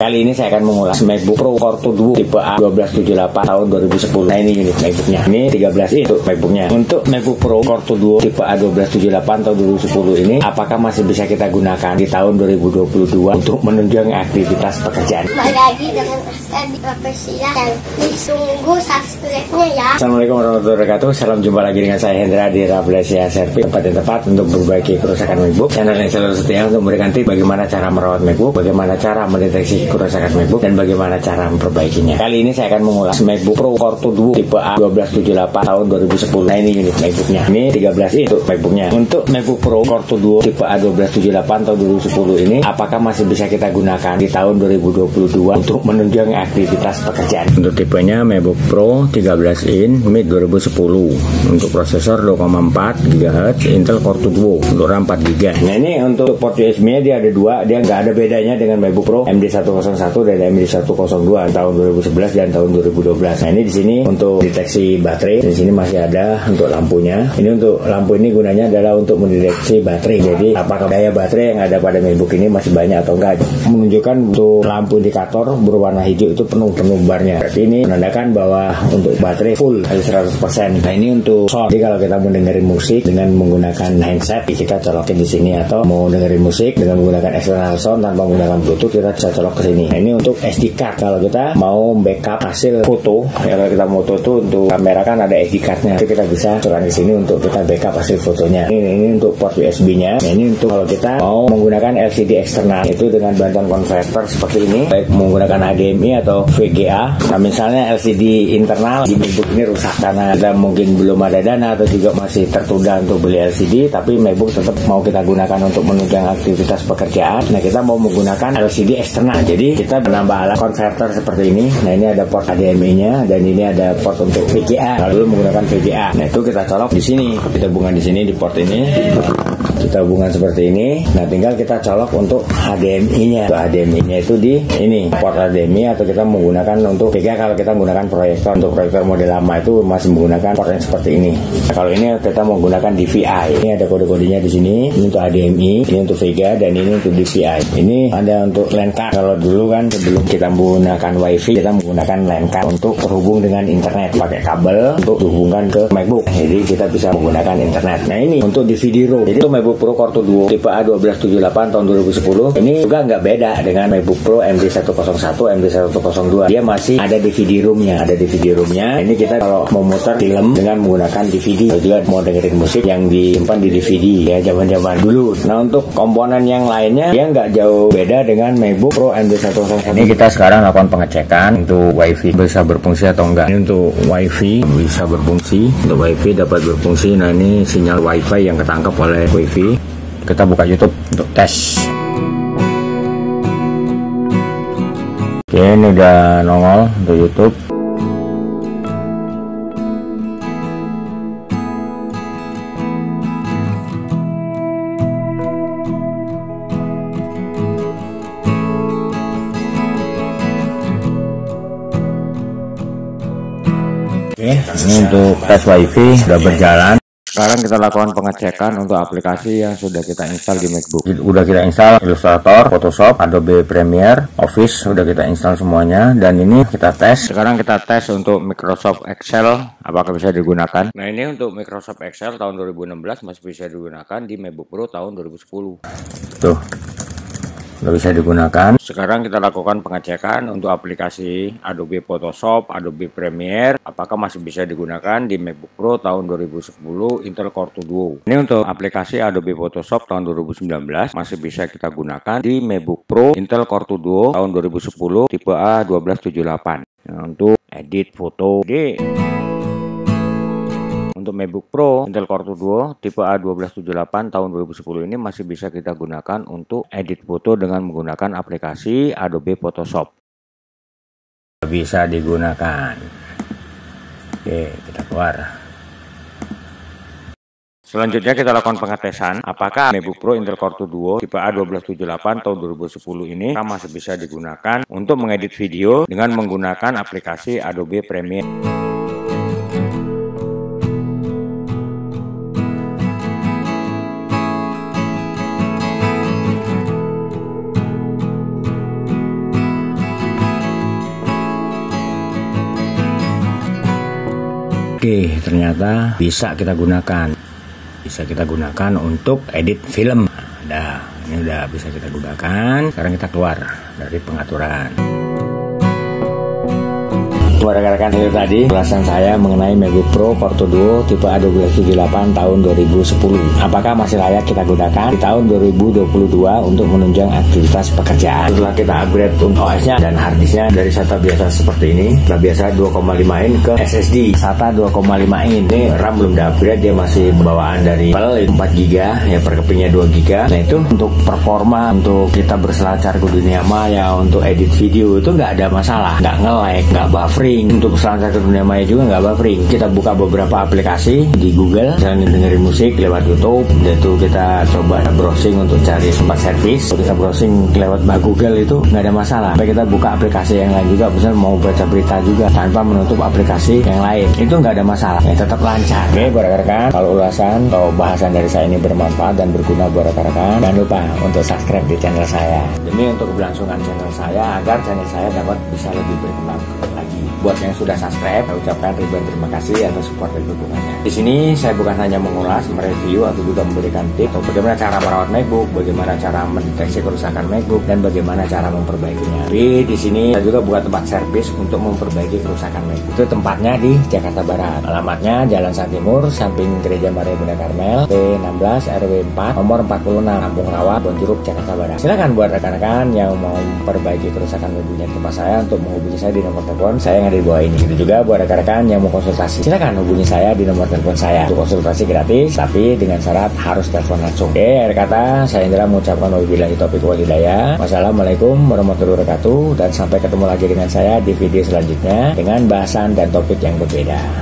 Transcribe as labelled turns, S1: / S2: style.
S1: Kali ini saya akan mengulas MacBook Pro Core 2 tipe A1278 tahun 2010. Nah, ini unit MacBooknya. Ini 13 inch untuk MacBooknya. Untuk MacBook Pro Core 2 tipe A1278 tahun 2010 ini, apakah masih bisa kita gunakan di tahun 2022 untuk menunjang aktivitas pekerjaan?
S2: Kembali lagi dengan di Profesia dan ditunggu subscribe-nya ya.
S1: Assalamualaikum warahmatullahi wabarakatuh. Salam jumpa lagi dengan saya Hendra di Rafflesia Service, tempat yang tepat untuk memperbaiki kerusakan MacBook. Channel yang selalu setia untuk memberikan tips bagaimana cara merawat MacBook, bagaimana cara mendeteksi kerusakan MacBook, dan bagaimana cara memperbaikinya. Kali ini saya akan mengulas MacBook Pro Core 2 tipe A1278 tahun 2010. Nah, ini unit MacBooknya. Ini 13 inch untuk MacBooknya. Untuk MacBook Pro Core 2 tipe A1278 tahun 2010 ini, apakah masih bisa kita gunakan di tahun 2022 untuk menunjang aktivitas pekerjaan? Untuk tipenya MacBook Pro 13 inch mid 2010. Untuk prosesor 2,4 GHz Intel Core 2 untuk RAM 4 GB. Nah, ini untuk port USB-nya dia ada dua, dia nggak ada bedanya dengan MacBook Pro MD101 dan MD102 tahun 2011 dan tahun 2012. Nah, ini di sini untuk deteksi baterai. Di sini masih ada untuk lampunya. Ini untuk lampu ini gunanya adalah untuk mendeteksi baterai. Jadi apakah daya baterai yang ada pada MacBook ini masih banyak atau enggak. Menunjukkan untuk lampu indikator berwarna hijau itu penuh barnya. Berarti ini menandakan bahwa untuk baterai full 100%. Nah, ini untuk sound. Jadi kalau kita mau dengerin musik dengan menggunakan handset, kita colokin di sini, atau mau dengerin musik dengan menggunakan external sound tanpa menggunakan Bluetooth, kita bisa colok ke sini. Nah, ini untuk SD card. Kalau kita mau backup hasil foto, ya kalau kita mau foto untuk kamera kan ada SD cardnya, jadi kita bisa colok di sini untuk kita backup hasil fotonya. Ini untuk port USB-nya. Nah, ini untuk kalau kita mau menggunakan LCD eksternal itu dengan bantuan konverter seperti ini, baik menggunakan HDMI atau VGA. Nah, misalnya LCD internal di MacBook ini rusak karena kita mungkin belum ada dana atau juga masih tertunda untuk beli LCD, tapi MacBook tetap mau kita gunakan untuk menunjang aktivitas pekerjaan. Nah, kita mau menggunakan LCD eksternal, jadi kita menambah alat konverter seperti ini. Nah, ini ada port HDMI-nya dan ini ada port untuk VGA. Lalu menggunakan VGA. Nah, itu kita colok di sini. Kita hubungkan di sini di port ini. Kita hubungkan seperti ini. Nah, tinggal kita colok untuk HDMI-nya. Untuk HDMI-nya itu di ini port HDMI, atau kita menggunakan untuk VGA kalau kita menggunakan proyektor. Untuk proyektor model lama itu masih menggunakan port yang seperti ini. Nah, kalau ini kita menggunakan DVI. Ini ada kode-kodenya di sini. Ini untuk HDMI, ini untuk VGA, dan ini untuk DVI. Ini ada untuk LAN card. Kalau dulu kan sebelum kita menggunakan WiFi, kita menggunakan LAN card untuk terhubung dengan internet pakai kabel untuk dihubungkan ke MacBook. Jadi kita bisa menggunakan internet. Nah, ini untuk DVD ROM. Jadi untuk MacBook Pro Core 2 tipe A1278 tahun 2010 ini juga nggak beda dengan MacBook Pro MD101, MD102. Dia masih ada DVD ROM-nya, Ini kita kalau mau muter film dengan menggunakan DVD, atau juga mau dengerin musik yang disimpan di DVD ya zaman-zaman dulu. Nah, untuk komponen yang lainnya dia nggak jauh beda dengan MacBook Pro MD101. Ini kita sekarang lakukan pengecekan untuk WiFi bisa berfungsi atau enggak. Ini untuk WiFi bisa berfungsi, untuk WiFi dapat berfungsi. Nah, ini sinyal WiFi yang ketangkap oleh WiFi. Kita buka YouTube untuk tes. Oke, ini udah nongol untuk YouTube. Oke, ini untuk tes WiFi sudah berjalan. Sekarang kita lakukan pengecekan untuk aplikasi yang sudah kita install di MacBook. Sudah kita install Illustrator, Photoshop, Adobe Premiere, Office, sudah kita install semuanya. Dan ini kita tes. Sekarang kita tes untuk Microsoft Excel, apakah bisa digunakan. Nah, ini untuk Microsoft Excel tahun 2016 masih bisa digunakan di MacBook Pro tahun 2010. Tuh, udah bisa digunakan. Sekarang kita lakukan pengecekan untuk aplikasi Adobe Photoshop, Adobe Premiere, apakah masih bisa digunakan di MacBook Pro tahun 2010 Intel Core 2. Ini untuk aplikasi Adobe Photoshop tahun 2019 masih bisa kita gunakan di MacBook Pro Intel Core 2 tahun 2010 tipe A1278. Nah, untuk edit foto untuk MacBook Pro Intel Core 2 tipe A1278 tahun 2010 ini masih bisa kita gunakan untuk edit foto dengan menggunakan aplikasi Adobe Photoshop. Bisa digunakan. Oke, kita keluar. Selanjutnya kita lakukan pengetesan apakah MacBook Pro Intel Core 2 tipe A1278 tahun 2010 ini masih bisa digunakan untuk mengedit video dengan menggunakan aplikasi Adobe Premiere. Oke, ternyata bisa kita gunakan. Bisa kita gunakan untuk edit film. Nah, ini udah bisa kita gunakan. Sekarang kita keluar dari pengaturan. Buat rekan-rekan, itu tadi ulasan saya mengenai MacBook Pro Porto Duo tipe A1278 tahun 2010. Apakah masih layak kita gunakan di tahun 2022 untuk menunjang aktivitas pekerjaan? Setelah kita upgrade untuk OS-nya dan harddisknya dari SATA biasa seperti ini, SATA biasa 2,5 in ke SSD SATA 2,5 in. Ini RAM belum di-upgrade, dia masih bawaan dari Apple 4 GB, ya per kepingnya 2 GB. Nah itu untuk performa, untuk kita berselancar ke dunia maya, untuk edit video itu nggak ada masalah, nggak nge-lag, nggak buffering. Untuk selancar ke dunia maya juga nggak buffering. Kita buka beberapa aplikasi di Google, misalnya dengerin musik lewat YouTube, itu kita coba browsing untuk cari tempat servis. Kalau kita browsing lewat Google itu nggak ada masalah. Sampai kita buka aplikasi yang lain juga, misalnya mau baca berita juga tanpa menutup aplikasi yang lain, itu nggak ada masalah. Ya, tetap lancar. Oke, buat rekan-rekan, kalau ulasan atau bahasan dari saya ini bermanfaat dan berguna buat rekan-rekan, jangan lupa untuk subscribe di channel saya. Demi untuk keberlangsungan channel saya, agar channel saya dapat bisa lebih berkembang lagi. Buat yang sudah subscribe, saya ucapkan ribuan terima kasih atas support dan dukungannya. Di sini saya bukan hanya mengulas, mereview atau juga memberikan tips atau bagaimana cara merawat MacBook, bagaimana cara mendeteksi kerusakan MacBook, dan bagaimana cara memperbaikinya. Tapi di sini saya juga buka tempat servis untuk memperbaiki kerusakan MacBook. Itu tempatnya di Jakarta Barat. Alamatnya Jalan Sang Timur, samping Gereja Maria Bunda Karmel, P16 RW 4, nomor 46, Kampung Rawa, Bonjuruk, Jakarta Barat. Silakan buat rekan-rekan yang mau memperbaiki kerusakan MacBooknya di tempat saya untuk menghubungi saya di nomor telepon saya yang ada di bawah ini. Itu juga buat rekan-rekan yang mau konsultasi, silakan hubungi saya di nomor telepon saya. Untuk konsultasi gratis, tapi dengan syarat harus telepon langsung. Oke, akhir kata saya Indra mengucapkan wabillahi taufiq wal hidayah. Wassalamualaikum warahmatullahi wabarakatuh, dan sampai ketemu lagi dengan saya di video selanjutnya dengan bahasan dan topik yang berbeda.